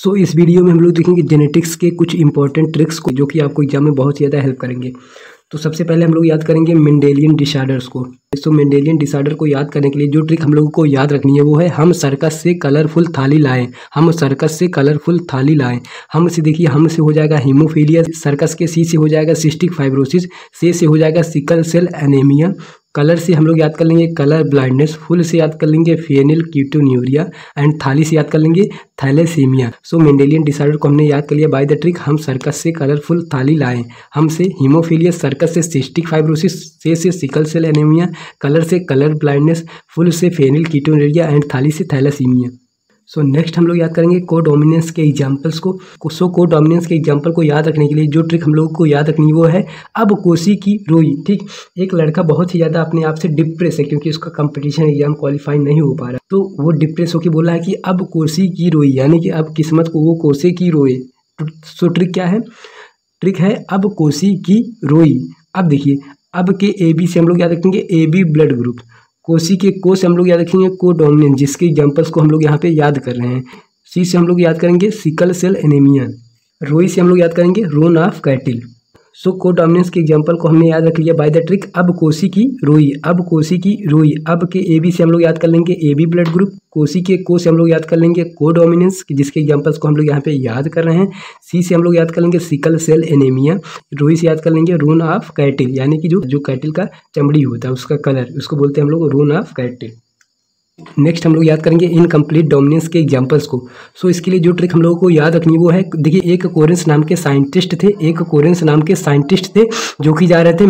सो इस वीडियो में हम लोग देखेंगे जेनेटिक्स के कुछ इंपॉर्टेंट ट्रिक्स को जो कि आपको एग्जाम में बहुत ज़्यादा हेल्प करेंगे। तो सबसे पहले हम लोग याद करेंगे मेंडेलियन डिसऑर्डर्स को। तो मेंडेलियन डिसऑर्डर को याद करने के लिए जो ट्रिक हम लोगों को याद रखनी है वो है हम सर्कस से कलरफुल थाली लाएं। हम सर्कस से कलरफुल थाली लाएं। हम से देखिए, हम से हो जाएगा हीमोफीलिया, सर्कस के सी से हो जाएगा सिस्टिक फाइब्रोसिस, से हो जाएगा सिकल सेल एनीमिया, कलर से हम लोग याद कर लेंगे कलर ब्लाइंडनेस, फुल से याद कर लेंगे फेनिल कीटोन्यूरिया एंड थाली से याद कर लेंगे थैलेसीमिया। सो मेंडेलियन डिसऑर्डर को हमने याद कर लिया बाय द ट्रिक हम सर्कस से कलरफुल थाली लाएं। हम से हीमोफीलिया, सर्कस से सिस्टिक फाइब्रोसिस, से सिकल सेल एनीमिया, कलर से कलर ब्लाइंडनेस, फुल से फेनिल कीटोन्यूरिया एंड थाली से थैलेसीमिया। सो नेक्स्ट हम लोग याद करेंगे कोडोमिनेंस के एग्जाम्पल्स को। सो कोडोमिनेंस के एग्जाम्पल को याद रखने के लिए जो ट्रिक हम लोगों को याद रखनी वो है अब कोसी की रोई। ठीक, एक लड़का बहुत ही ज़्यादा अपने आप से डिप्रेस है क्योंकि उसका कंपटीशन एग्जाम क्वालिफाई नहीं हो पा रहा, तो वो डिप्रेस होकर बोला है कि अब कोसी की रोई, यानी कि अब किस्मत को वो कोसे की रोए। सो ट्रिक क्या है? ट्रिक है अब कोसी की रोई। अब देखिए, अब के ए बी से हम लोग याद रखेंगे ए बी ब्लड ग्रुप, कोसी के को से हम लोग याद रखेंगे कोडोमिनेंस, जिसके एग्जांपल्स को हम लोग यहाँ पे याद कर रहे हैं। सी से हम लोग याद करेंगे सिकल सेल एनीमिया, रोई से हम लोग याद करेंगे रोन ऑफ कैटिल। सो कोडोमिनेंस के एग्जांपल को हमने याद रख लिया बाय द ट्रिक अब कोसी की रोई। अब कोसी की रोई, अब के ए बी से हम लोग याद कर लेंगे ए बी ब्लड ग्रुप, कोसी के को से हम लोग याद कर लेंगे कोडोमिनेंस, जिसके एग्जांपल्स को हम लोग यहाँ पे याद कर रहे हैं। सी से हम लोग याद कर लेंगे सिकल सेल एनीमिया, रोई से याद कर लेंगे रोन ऑफ कैटिल, यानी कि जो कैटिल का चमड़ी होता है उसका कलर, उसको बोलते हैं हम लोग रोन ऑफ कैटिल। नेक्स्ट हम लोग याद करेंगे इनकम्प्लीट डोमिनेंस के एग्जांपल्स को। सो इसके लिए जो ट्रिक हम लोगों को याद रखनी वो है, देखिए एक कोरेंस नाम के साइंटिस्ट थे, जो कि जा रहे थे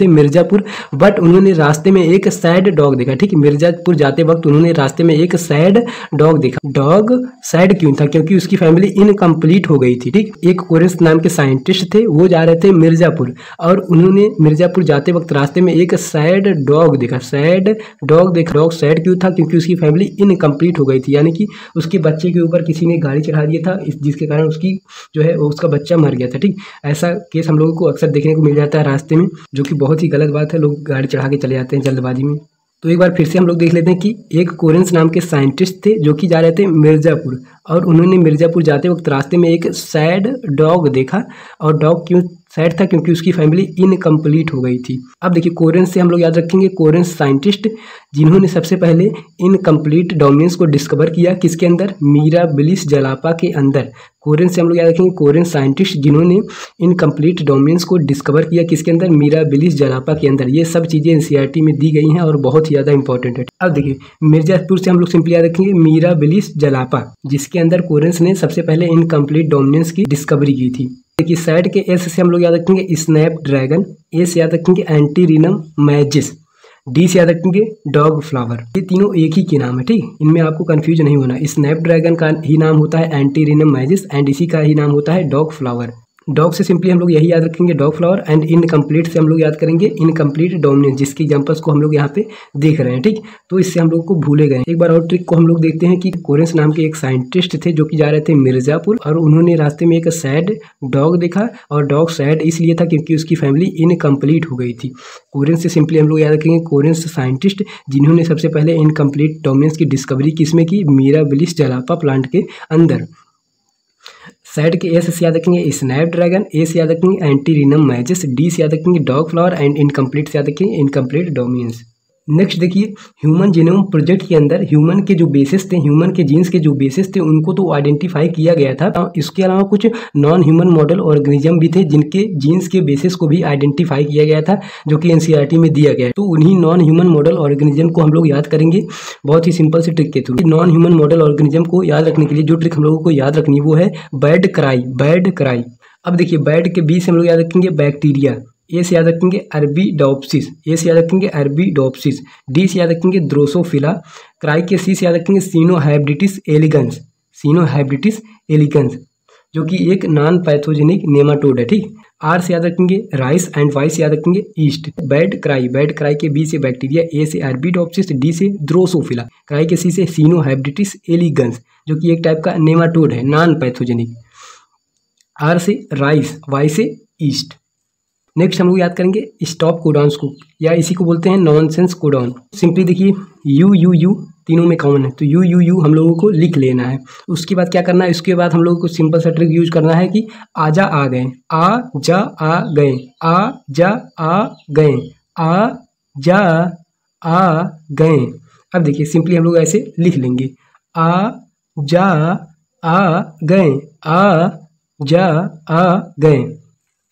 मिर्ज़ापुर, बट उन्होंने रास्ते में एक सैड डॉग देखा। ठीक, मिर्ज़ापुर जाते वक्त उन्होंने रास्ते में एक सैड डॉग देखा। डॉग सैड क्यों था? क्योंकि उसकी फैमिली इनकम्प्लीट हो गई थी। ठीक, एक कोरेंस नाम के साइंटिस्ट थे, वो जा रहे थे मिर्ज़ापुर और उन्होंने मिर्ज़ापुर जाते वक्त रास्ते में एक सैड डॉग देखा। डॉग सैड क्यों था? क्योंकि उसकी फैमिली इनकम्प्लीट हो गई थी, यानी कि उसके बच्चे के ऊपर किसी ने गाड़ी चढ़ा दिया था, जिसके कारण उसकी जो है उसका बच्चा मर गया था। ठीक, ऐसा केस हम लोगों को अक्सर देखने को मिल जाता है रास्ते में, जो कि बहुत ही गलत बात है। लोग गाड़ी चढ़ा के चले जाते हैं जल्दबाजी में। तो एक बार फिर से हम लोग देख लेते हैं कि एक कोरेंस नाम के साइंटिस्ट थे जो कि जा रहे थे मिर्ज़ापुर और उन्होंने मिर्ज़ापुर जाते वक्त रास्ते में एक सैड डॉग देखा। और डॉग क्यों सैड था? क्योंकि उसकी फैमिली इनकम्प्लीट हो गई थी। अब देखिए, कोरेंस से हम लोग याद रखेंगे कोरेंस साइंटिस्ट जिन्होंने सबसे पहले इनकम्प्लीट डोमिनेंस को डिस्कवर किया। किसके अंदर? मीराबिलिस जलापा के अंदर। कोरेंस से हम लोग याद रखेंगे कोरेंस साइंटिस्ट जिन्होंने इनकम्प्लीट डोमिनेंस को डिस्कवर किया। किसके अंदर? मीराबिलिस जलापा के अंदर। ये सब चीज़ें एनसीईआरटी में दी गई हैं और बहुत ही ज़्यादा इंपॉर्टेंट है। अब देखिए, मिर्ज़ापुर से हम लोग सिंपली याद रखेंगे मीराबिलिस जलापा, जिसके अंदर कोरेंस ने सबसे पहले इनकम्प्लीट डोमिनेंस की डिस्कवरी की थी। देखिए, सैड के एस से हम लोग याद रखेंगे स्नैप ड्रैगन, ए से याद रखेंगे एंटीरिनम मैजिस, डी से याद रखेंगे डॉग फ्लावर। ये तीनों एक ही के नाम है। ठीक, इनमें आपको कंफ्यूज नहीं होना। स्नैप ड्रैगन का ही नाम होता है एंटीरिनम मैजिस एंड इसी का ही नाम होता है डॉग फ्लावर। डॉग से सिंपली हम लोग यही याद रखेंगे डॉग फ्लावर एंड इनकम्प्लीट से हम लोग याद करेंगे इनकम्प्लीट डोमिनेंस, जिसके एग्जांपल्स को हम लोग यहाँ पे देख रहे हैं। ठीक, तो इससे हम लोग को भूले गए। एक बार और ट्रिक को हम लोग देखते हैं कि कोरेंस नाम के एक साइंटिस्ट थे जो कि जा रहे थे मिर्ज़ापुर और उन्होंने रास्ते में एक सैड डॉग देखा और डॉग सैड इसलिए था क्योंकि उसकी फैमिली इनकम्प्लीट हो गई थी। कोरेंस से सिंपली हम लोग याद रखेंगे कोरेंस साइंटिस्ट जिन्होंने सबसे पहले इनकम्प्लीट डोमिनेंस की डिस्कवरी किसमें की? मीराबिलिस जलापा प्लांट के अंदर। सैड के एस से याद रखेंगे स्नैप ड्रैगन, ए से याद रखेंगे एंटीरिनम मैजिस, डी से याद रखेंगे डॉग फ्लावर एंड इनकम्प्लीट से याद रखेंगे इनकम्प्लीट डोमिनेंस। नेक्स्ट देखिए, ह्यूमन जीनोम प्रोजेक्ट के अंदर ह्यूमन के जो बेसिस थे, ह्यूमन के जीन्स के जो बेसिस थे उनको तो आइडेंटिफाई किया गया था। इसके अलावा कुछ नॉन ह्यूमन मॉडल ऑर्गेनिज्म भी थे जिनके जीन्स के बेसिस को भी आइडेंटिफाई किया गया था, जो कि एनसीईआरटी में दिया गया है। तो उन्हीं नॉन ह्यूमन मॉडल ऑर्गेनिज्म को हम लोग याद करेंगे बहुत ही सिंपल से ट्रिक के through. Non human model organism को याद रखने के लिए जो ट्रिक हम लोगों को याद रखनी वो है बर्ड क्राई। अब देखिए, बर्ड के बी से हम लोग याद रखेंगे बैक्टीरिया, ए से याद रखेंगे अरबीडोप्सिस, डी से याद रखेंगे ड्रोसोफिला, क्राई के सी से याद रखेंगे सिनोहाइब्रिडिस एलिगन्स, जो कि एक नॉन पैथोजेनिक नेमाटोड है। ठीक, आर से याद रखेंगे राइस एंड वाई से याद रखेंगे ईस्ट। बैड क्राई के बी से बैक्टीरिया, ए से अरबीडोप्सिस, डी से ड्रोसोफिला, क्राई के सी से सिनोहाइब्रिडिस एलिगन्स, जो कि एक टाइप का नेमाटोड है नॉन पैथोजेनिक। आर से राइस, वाई से ईस्ट। नेक्स्ट हम लोग याद करेंगे स्टॉप कोडॉन्स को, या इसी को बोलते हैं नॉनसेंस कोडॉन। सिंपली देखिए, यू तीनों में कॉमन है, तो यू यू यू हम लोगों को लिख लेना है। उसके बाद क्या करना है, उसके बाद हम लोगों को सिंपल सा ट्रिक यूज करना है कि आजा आ गए, आ जा आ गए, आ जा आ गए, आ जा आ गए। अब देखिए सिंपली हम लोग ऐसे लिख लेंगे, आ जा आ गए, आ जा आ गए।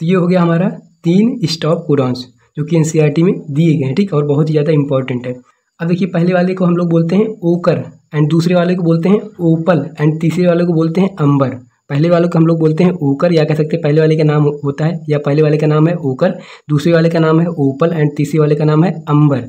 तो ये हो गया हमारा 3 स्टॉप कोडॉन्स जो कि एनसीईआरटी में दिए गए हैं, ठीक, और बहुत ही ज़्यादा इंपॉर्टेंट है। अब देखिए पहले वाले को हम लोग बोलते हैं ओकर एंड दूसरे वाले को बोलते हैं ओपल एंड तीसरे वाले को बोलते हैं अंबर। पहले वाले को हम लोग बोलते हैं ओकर, या कह सकते हैं पहले वाले का नाम होता है, या पहले वाले का नाम है ओकर, दूसरे वाले का नाम है ओपल एंड तीसरे वाले का नाम है अंबर।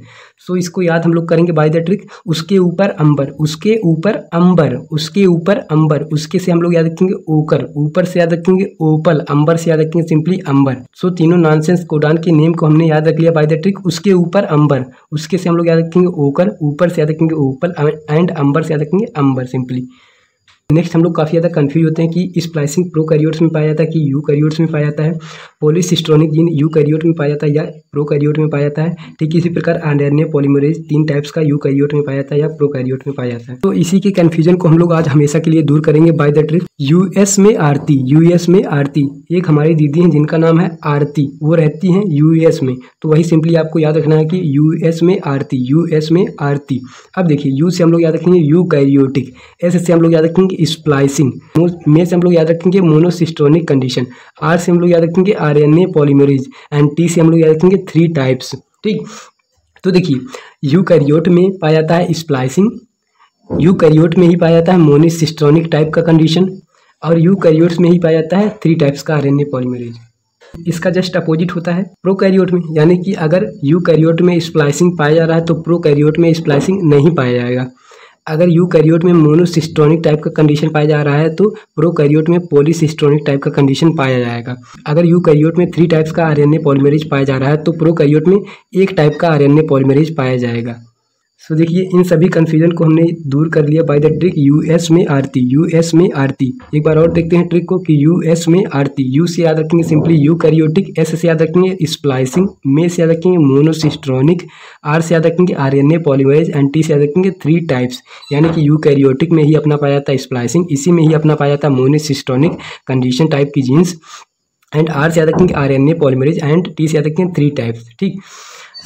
सो इसको याद हम लोग करेंगे बाय द ट्रिक, उसके ऊपर अंबर, उसके ऊपर अंबर, उसके ऊपर अंबर, उसके से हम लोग याद रखेंगे ओकर, ऊपर से याद रखेंगे ओपल, अंबर से याद रखेंगे सिंपली अंबर। सो तीनों नॉनसेंस कोडान के नेम को हमने याद रख लिया बाय द ट्रिक, उसके ऊपर अंबर, उसके से हम लोग याद रखेंगे ओकर, ऊपर से याद रखेंगे ओपल एंड अंबर से याद रखेंगे अंबर सिंपली। नेक्स्ट हम लोग काफ़ी ज़्यादा कंफ्यूज होते हैं कि स्प्लाइसिंग प्रोकैरियोट्स में पाया जाता है कि यूकैरियोट्स में पाया जाता है, पॉलीसिस्टोनिक जीन यूकैरियोट में पाया जाता है या प्रोकैरियोट में पाया जाता है। ठीक इसी प्रकार आरएनए पॉलीमरेज 3 टाइप्स का यूकैरियोट में पाया जाता है या प्रोकैरियोट में पाया जाता है। तो इसी के कन्फ्यूजन को हम लोग आज हमेशा के लिए दूर करेंगे बाय द ट्रिक। यूएस में आरती, यूएस में आरती, एक हमारी दीदी हैं जिनका नाम है आरती, वो रहती हैं यूएस में, तो वही सिंपली आपको याद रखना है कि यूएस में आरती, यूएस में आरती। अब देखिए यू से हम लोग याद रखेंगे यूकैरियोटिक, एस से हम लोग याद रखेंगे स्प्लाइसिंग, में से हम लोग याद रखेंगे मोनोसिस्टोनिक कंडीशन, आर से हम लोग याद रखेंगे आरएनए पॉलीमरेज एंड टी से हम लोग याद रखेंगे 3 टाइप्स। ठीक, तो देखिए यूकैरियोट में पाया जाता है स्प्लाइसिंग, यूकैरियोट में ही पाया जाता है मोनोसिस्टोनिक टाइप का कंडीशन, और यूकैरियोट्स में ही पाया जाता है 3 टाइप्स का आरएनए पॉलीमरेज। इसका जस्ट अपोजिट होता है प्रोकैरियोट में, यानी कि अगर यूकैरियोट में स्प्लाइसिंग पाया जा रहा है तो प्रोकैरियोट में स्प्लाइसिंग नहीं पाया जाएगा। अगर यूकैरियोट में मोनोसिस्टोनिक टाइप का कंडीशन पाया जा रहा है तो प्रोकैरियोट में पॉलीसिस्टोनिक टाइप का कंडीशन पाया जाएगा। अगर यूकैरियोट में 3 टाइप्स का आरएनए पॉलीमरेज पाया जा रहा है तो प्रोकैरियोट में 1 टाइप का आरएनए पॉलीमरेज पाया जाएगा। सो देखिए इन सभी कन्फ्यूजन को हमने दूर कर लिया बाय द ट्रिक यूएस में आरती, यूएस में आरती। एक बार और देखते हैं ट्रिक को कि यूएस में आरती, यू से याद रखेंगे सिंपली यूकैरियोटिक, एस से याद रखेंगे स्प्लाइसिंग, में से याद रखेंगे मोनोसिस्टोनिक, आर से याद रखेंगे आरएनए पॉलीमरेज एंड टी से याद रखेंगे 3 टाइप्स, यानी कि यूकैरियोटिक में ही अपना पाया जाता है स्प्लाइसिंग, इसी में ही अपना पाया जाता है मोनोसिस्टोनिक कंडीशन टाइप की जीन्स, एंड आर से याद रखेंगे आरएनए पॉलीमरेज एंड टी से याद रखेंगे 3 टाइप्स। ठीक,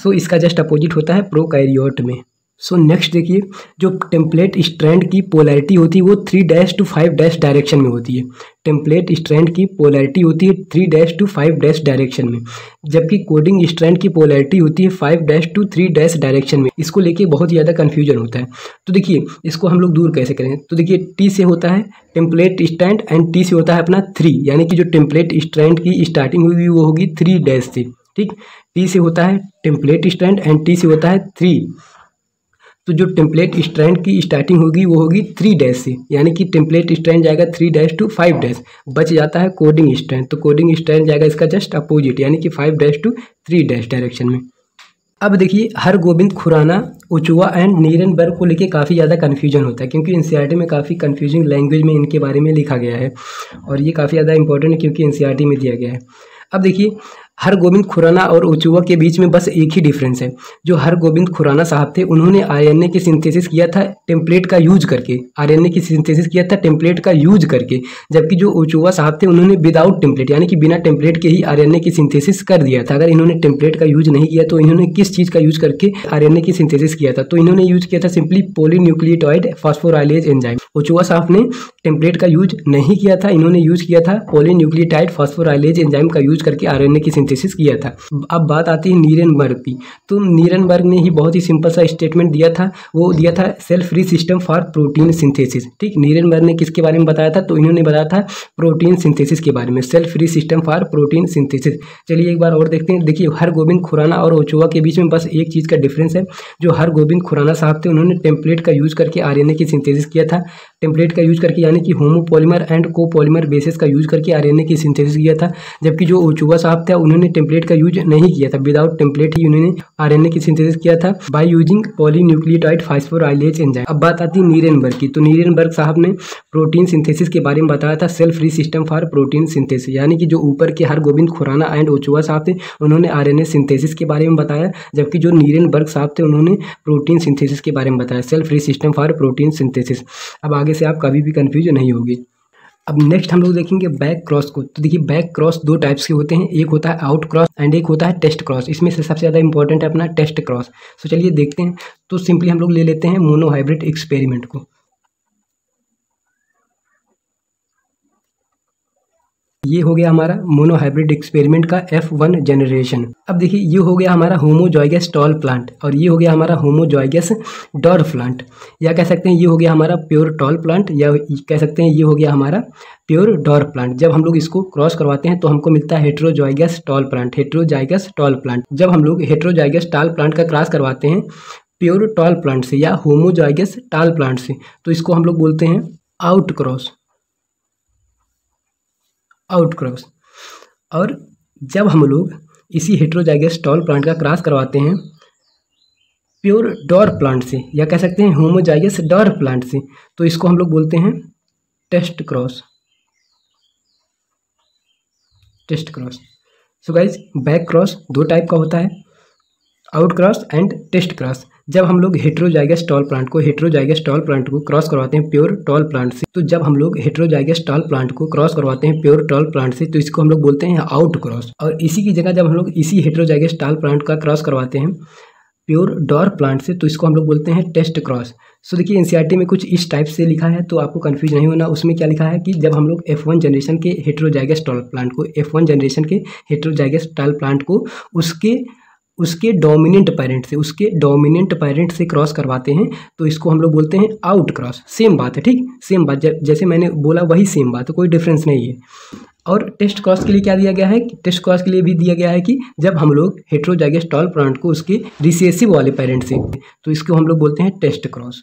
सो इसका जस्ट अपोजिट होता है प्रोकैरियोट में। सो नेक्स्ट देखिए जो टेम्पलेट स्ट्रैंड की पोलैरिटी होती है वो 3' to 5' डायरेक्शन में होती है। टेम्पलेट स्ट्रैंड की पोलैरिटी होती है 3' to 5' डायरेक्शन में, जबकि कोडिंग स्ट्रैंड की पोलैरिटी होती है 5' to 3' डायरेक्शन में। इसको लेके बहुत ज़्यादा कन्फ्यूजन होता है। तो देखिए इसको हम लोग दूर कैसे करें, तो देखिए टी से होता है टेम्पलेट स्ट्रैंड एंड टी से होता है अपना 3, यानी कि जो टेम्पलेट स्ट्रैंड की स्टार्टिंग होगी वो होगी 3' से। ठीक, टी से होता है टेम्पलेट स्ट्रैंड एंड टी से होता है 3, तो जो टेम्पलेट स्ट्रैंड की स्टार्टिंग होगी वो होगी 3' से, यानी कि टेम्पलेट स्ट्रैंड जाएगा 3' to 5', बच जाता है कोडिंग स्ट्रैंड, तो कोडिंग स्ट्रैंड जाएगा इसका जस्ट अपोजिट, यानी कि 5' to 3' डायरेक्शन में। अब देखिए हरगोबिंद खुराना, ओचुआ एंड नीरेनबर्ग को लेके काफ़ी ज़्यादा कन्फ्यूजन होता है, क्योंकि एनसीईआरटी में काफ़ी कन्फ्यूजिंग लैंग्वेज में इनके बारे में लिखा गया है, और ये काफ़ी ज़्यादा इंपॉर्टेंट है क्योंकि एनसीईआरटी में दिया गया है। अब देखिए हरगोबिंद खुराना और ओचुआ के बीच में बस एक ही डिफरेंस है। जो हरगोबिंद खुराना साहब थे उन्होंने आरएनए की सिंथेसिस किया था टेम्पलेट का यूज करके, आरएनए की सिंथेसिस किया था टेम्पलेट का यूज करके, जबकि जो ओचुआ साहब थे उन्होंने विदाउट टेम्पलेट यानी कि बिना टेम्पलेट के ही आरएनए की सिंथेसिस कर दिया था। अगर इन्होंने टेम्पलेट का यूज नहीं किया तो इन्होंने किस चीज़ का यूज करके आरएनए की सिंथेसिस किया था, तो इन्होंने यूज किया था सिंपली पॉलीन्यूक्लियोटाइड फॉस्फोराइलेज एंजाइम। ओचुआ साहब ने टेम्पलेट का यूज नहीं किया था, इन्होंने यूज किया था पॉलीन्यूक्लियोटाइड फॉस्फोराइलेज एंजाइम का यूज करके आरएनए की सिंथेसिस किया था। अब बात आती है नीरेनबर्ग की, तो नीरेनबर्ग ने ही बहुत ही सिंपल सा स्टेटमेंट दिया था, वो दिया था cell free system for protein synthesis. ठीक, नीरेनबर्ग ने किसके बारे में बताया था, तो इन्होंने बताया था प्रोटीन सिंथेसिस के बारे में, cell free system for protein synthesis. चलिए एक बार और देखते हैं। देखिए हरगोबिंद खुराना और ओचुआ के बीच में बस एक चीज़ का डिफरेंस है। जो हरगोबिंद खुराना साहब थे उन्होंने टेम्पलेट का यूज करके आरएनए की सिंथेसिस किया था, टेम्पलेट का यूज करके यानी कि होमोपॉलीमर एंड कोपॉलीमर बेसिस का यूज करके आरएनए की सिंथेसिस किया था, जबकि जो ओचुआ साहब थे उन्होंने इन्होंने टेम्पलेट का यूज नहीं किया था, विदाउट टेम्पलेट ही उन्होंने आरएनए की सिंथेसिस किया था बाय यूजिंग पॉलीन्यूक्लियोटाइड फास्फोराइलेज एंजाइम। अब बात आती है नीरेनबर्ग की, तो नीरेनबर्ग साहब ने प्रोटीन सिंथेसिस के बारे में बताया था, cell free system for protein synthesis, यानी कि जो ऊपर के हरगोविंद खुराना एंड ओचुआ साहब थे उन्होंने आरएनए सिंथेसिस के बारे में बताया, जबकि जो नीरेनबर्ग साहब थे उन्होंने प्रोटीन सिंथेसिस के बारे में बताया, cell free system for protein synthesis. अब आगे से आप कभी भी कंफ्यूज नहीं होगी। अब नेक्स्ट हम लोग देखेंगे बैक क्रॉस को। तो देखिए बैक क्रॉस दो टाइप्स के होते हैं, एक होता है आउट क्रॉस एंड एक होता है टेस्ट क्रॉस। इसमें से सबसे ज़्यादा इंपॉर्टेंट है अपना टेस्ट क्रॉस। तो चलिए देखते हैं। तो सिंपली हम लोग ले लेते हैं मोनोहाइब्रिड एक्सपेरिमेंट को। ये हो गया हमारा मोनोहाइब्रिड एक्सपेरिमेंट का F1 जनरेशन। अब देखिए ये हो गया हमारा होमोजॉयगस टॉल प्लांट और ये हो गया हमारा होमोजॉयगस डॉर्फ प्लांट, या कह सकते हैं ये हो गया हमारा प्योर टॉल प्लांट, या कह सकते हैं ये हो गया हमारा प्योर डॉर्फ प्लांट। जब हम लोग इसको क्रॉस करवाते हैं तो हमको मिलता है heterozygous tall plant, heterozygous tall plant. जब हम लोग हेट्रोजाइगस टॉल प्लांट का क्रॉस करवाते हैं प्योर टॉल प्लांट से या होमोजॉयगस टॉल प्लांट से, तो इसको हम लोग बोलते हैं आउट क्रॉस, आउट क्रॉस। और जब हम लोग इसी हेट्रोजाइगस टॉल प्लांट का क्रॉस करवाते हैं प्योर डॉर्फ प्लांट से, या कह सकते हैं होमोजाइगस डॉर्फ प्लांट से, तो इसको हम लोग बोलते हैं test cross, test cross. So guys back cross दो टाइप का होता है, out cross and test cross. जब हम लोग हेट्रोजाइगस टॉल प्लांट को क्रॉस करवाते हैं प्योर टॉल प्लांट से, तो जब हम लोग हेट्रोजाइगस टॉल प्लांट को क्रॉस करवाते हैं प्योर टॉल प्लांट से, तो इसको हम लोग बोलते हैं आउट क्रॉस। और इसी की जगह जब हम लोग इसी हेट्रोजाइगस टॉल प्लांट का क्रॉस करवाते हैं प्योर डॉर्फ प्लांट से, तो इसको हम लोग बोलते हैं टेस्ट क्रॉस। सो देखिए एनसीईआरटी में कुछ इस टाइप से लिखा है, तो आपको कंफ्यूज नहीं होना। उसमें क्या लिखा है कि जब हम लोग F1 जनरेशन के हेट्रोजाइगस टॉल प्लांट को, F1 जनरेशन के हेट्रोजाइगस टॉल प्लांट को उसके डोमिनेंट पेरेंट से क्रॉस करवाते हैं, तो इसको हम लोग बोलते हैं आउट क्रॉस। सेम बात है, ठीक, सेम बात, जैसे मैंने बोला वही सेम बात है, कोई डिफरेंस नहीं है। और टेस्ट क्रॉस के लिए क्या दिया गया है, टेस्ट क्रॉस के लिए भी दिया गया है कि जब हम लोग हेट्रोजाइगस टॉल प्लांट को उसके रिसेसिव वाले पेरेंट से, तो इसको हम लोग बोलते हैं टेस्ट क्रॉस।